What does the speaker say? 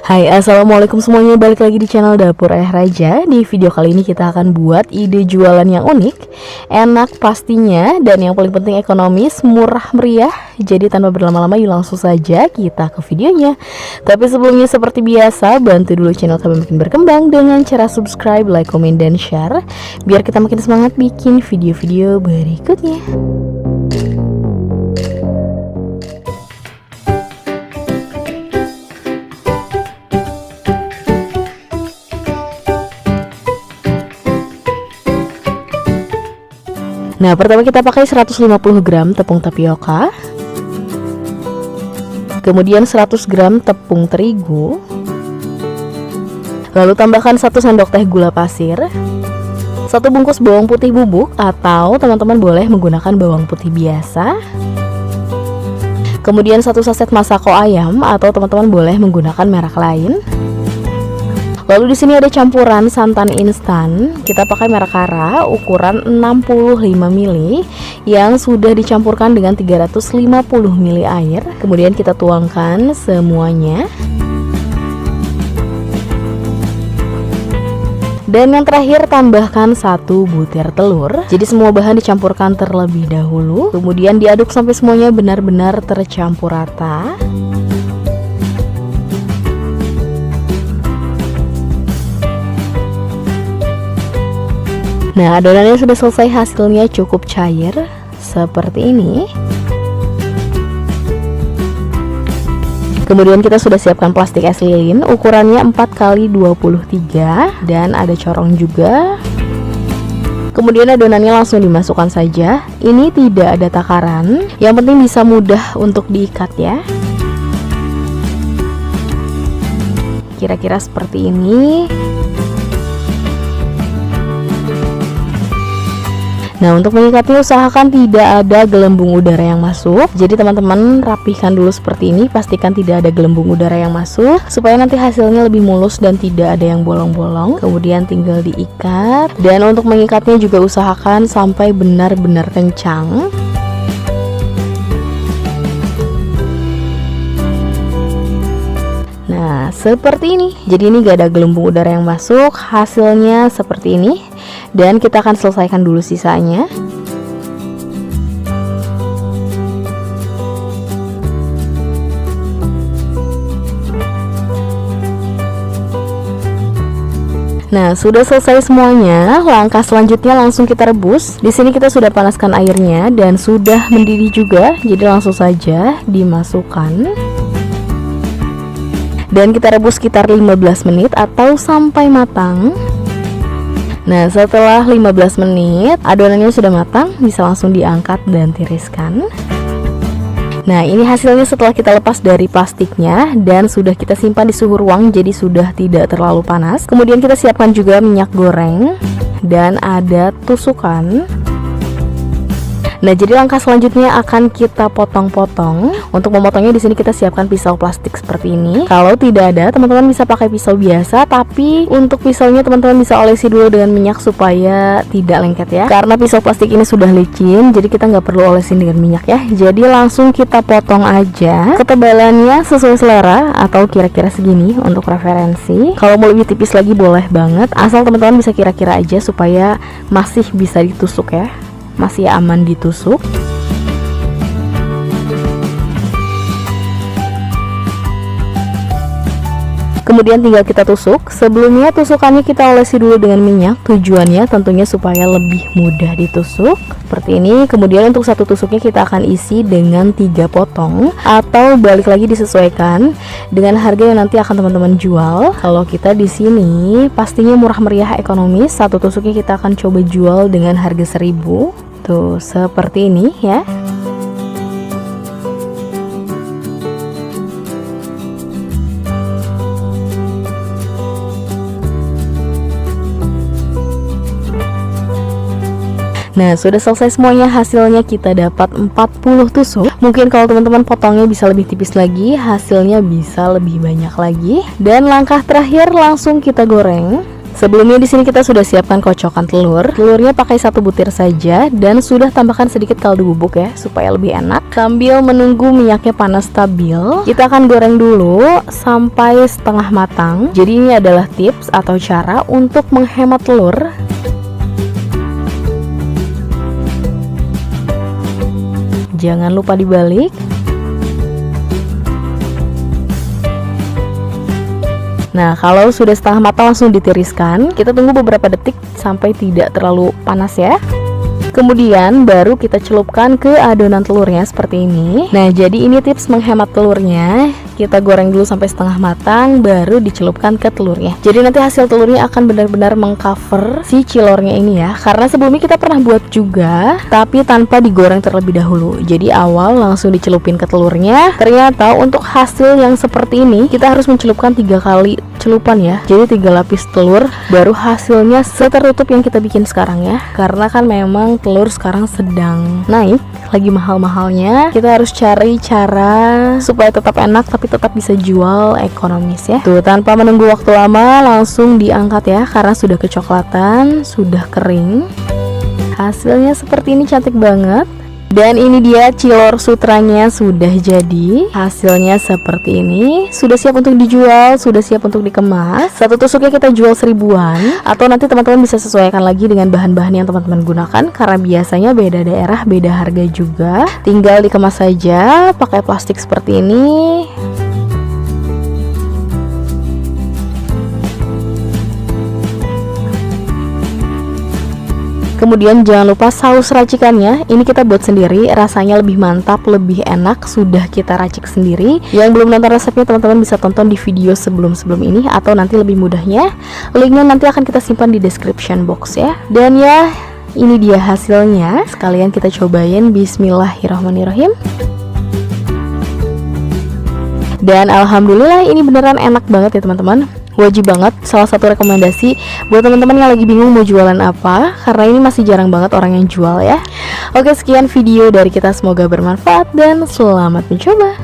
Hai, assalamualaikum semuanya, balik lagi di channel Dapur Ayah Raja. Di video kali ini kita akan buat ide jualan yang unik, enak pastinya, dan yang paling penting ekonomis, murah meriah. Jadi tanpa berlama-lama yuk langsung saja kita ke videonya. Tapi sebelumnya seperti biasa, bantu dulu channel kami makin berkembang dengan cara subscribe, like, komen, dan share, biar kita makin semangat bikin video-video berikutnya. Nah, pertama kita pakai 150 gram tepung tapioka, kemudian 100 gram tepung terigu, lalu tambahkan 1 sendok teh gula pasir, 1 bungkus bawang putih bubuk atau teman-teman boleh menggunakan bawang putih biasa, kemudian 1 saset masako ayam atau teman-teman boleh menggunakan merek lain. Lalu di sini ada campuran santan instan. Kita pakai merek Kara ukuran 65 ml yang sudah dicampurkan dengan 350 ml air. Kemudian kita tuangkan semuanya. Dan yang terakhir tambahkan 1 butir telur. Jadi semua bahan dicampurkan terlebih dahulu. Kemudian diaduk sampai semuanya benar-benar tercampur rata. Nah, adonannya sudah selesai, hasilnya cukup cair seperti ini. Kemudian kita sudah siapkan plastik es lilin ukurannya 4x23 dan ada corong juga. Kemudian adonannya langsung dimasukkan saja. Ini tidak ada takaran, yang penting bisa mudah untuk diikat ya. Kira-kira seperti ini. Nah, untuk mengikatnya usahakan tidak ada gelembung udara yang masuk. Jadi teman-teman rapihkan dulu seperti ini, pastikan tidak ada gelembung udara yang masuk supaya nanti hasilnya lebih mulus dan tidak ada yang bolong-bolong. Kemudian tinggal diikat. Dan untuk mengikatnya juga usahakan sampai benar-benar kencang. Nah, seperti ini. Jadi ini gak ada gelembung udara yang masuk, hasilnya seperti ini. Dan kita akan selesaikan dulu sisanya. Nah, sudah selesai semuanya. Langkah selanjutnya langsung kita rebus. Di sini kita sudah panaskan airnya dan sudah mendidih juga. Jadi langsung saja dimasukkan. Dan kita rebus sekitar 15 menit atau sampai matang. Nah, setelah 15 menit adonannya sudah matang, bisa langsung diangkat dan tiriskan. Nah, ini hasilnya setelah kita lepas dari plastiknya dan sudah kita simpan di suhu ruang, jadi sudah tidak terlalu panas. Kemudian kita siapkan juga minyak goreng dan ada tusukan. Nah, jadi langkah selanjutnya akan kita potong-potong. Untuk memotongnya di sini kita siapkan pisau plastik seperti ini. Kalau tidak ada, teman-teman bisa pakai pisau biasa, tapi untuk pisaunya teman-teman bisa olesi dulu dengan minyak supaya tidak lengket ya. Karena pisau plastik ini sudah licin, jadi kita nggak perlu olesin dengan minyak ya. Jadi langsung kita potong aja. Ketebalannya sesuai selera atau kira-kira segini untuk referensi. Kalau mau lebih tipis lagi boleh banget, asal teman-teman bisa kira-kira aja supaya masih bisa ditusuk ya. Masih aman ditusuk. Kemudian tinggal kita tusuk. Sebelumnya tusukannya kita olesi dulu dengan minyak. Tujuannya tentunya supaya lebih mudah ditusuk seperti ini. Kemudian untuk satu tusuknya kita akan isi dengan 3 potong, atau balik lagi disesuaikan dengan harga yang nanti akan teman-teman jual. Kalau kita di sini pastinya murah meriah ekonomis. Satu tusuknya kita akan coba jual dengan harga 1000. Tuh, seperti ini ya. Nah, sudah selesai semuanya, hasilnya kita dapat 40 tusuk. Mungkin kalau teman-teman potongnya bisa lebih tipis lagi, hasilnya bisa lebih banyak lagi. Dan langkah terakhir langsung kita goreng. Sebelumnya di sini kita sudah siapkan kocokan telur. Telurnya pakai 1 butir saja dan sudah tambahkan sedikit kaldu bubuk ya supaya lebih enak. Sambil menunggu minyaknya panas stabil, kita akan goreng dulu sampai setengah matang. Jadi ini adalah tips atau cara untuk menghemat telur. Jangan lupa dibalik. Nah, kalau sudah setengah matang langsung ditiriskan. Kita tunggu beberapa detik sampai tidak terlalu panas ya. Kemudian baru kita celupkan ke adonan telurnya seperti ini. Nah, jadi ini tips menghemat telurnya. Kita goreng dulu sampai setengah matang, baru dicelupkan ke telurnya. Jadi nanti hasil telurnya akan benar-benar mengcover si cilornya ini ya. Karena sebelumnya kita pernah buat juga, tapi tanpa digoreng terlebih dahulu. Jadi awal langsung dicelupin ke telurnya. Ternyata untuk hasil yang seperti ini, kita harus mencelupkan 3 kali celupan ya. Jadi 3 lapis telur, baru hasilnya setertutup yang kita bikin sekarang ya. Karena kan memang telur sekarang sedang naik, lagi mahal-mahalnya. Kita harus cari cara supaya tetap enak tapi tetap bisa jual ekonomis ya. Tuh, tanpa menunggu waktu lama langsung diangkat ya, karena sudah kecoklatan, sudah kering. Hasilnya seperti ini, cantik banget. Dan ini dia cilor sutranya sudah jadi. Hasilnya seperti ini. Sudah siap untuk dijual, sudah siap untuk dikemas. Satu tusuknya kita jual 1000-an. Atau nanti teman-teman bisa sesuaikan lagi dengan bahan-bahan yang teman-teman gunakan, karena biasanya beda daerah, beda harga juga. Tinggal dikemas saja pakai plastik seperti ini. Kemudian jangan lupa saus racikannya. Ini kita buat sendiri, rasanya lebih mantap, lebih enak. Sudah kita racik sendiri. Yang belum nonton resepnya, teman-teman bisa tonton di video sebelum-sebelum ini, atau nanti lebih mudahnya linknya nanti akan kita simpan di description box ya. Dan ya, ini dia hasilnya. Sekalian kita cobain. Bismillahirrahmanirrahim. Dan alhamdulillah ini beneran enak banget ya teman-teman. Wajib banget, salah satu rekomendasi buat teman-teman yang lagi bingung mau jualan apa, karena ini masih jarang banget orang yang jual ya. Oke, sekian video dari kita, semoga bermanfaat dan selamat mencoba.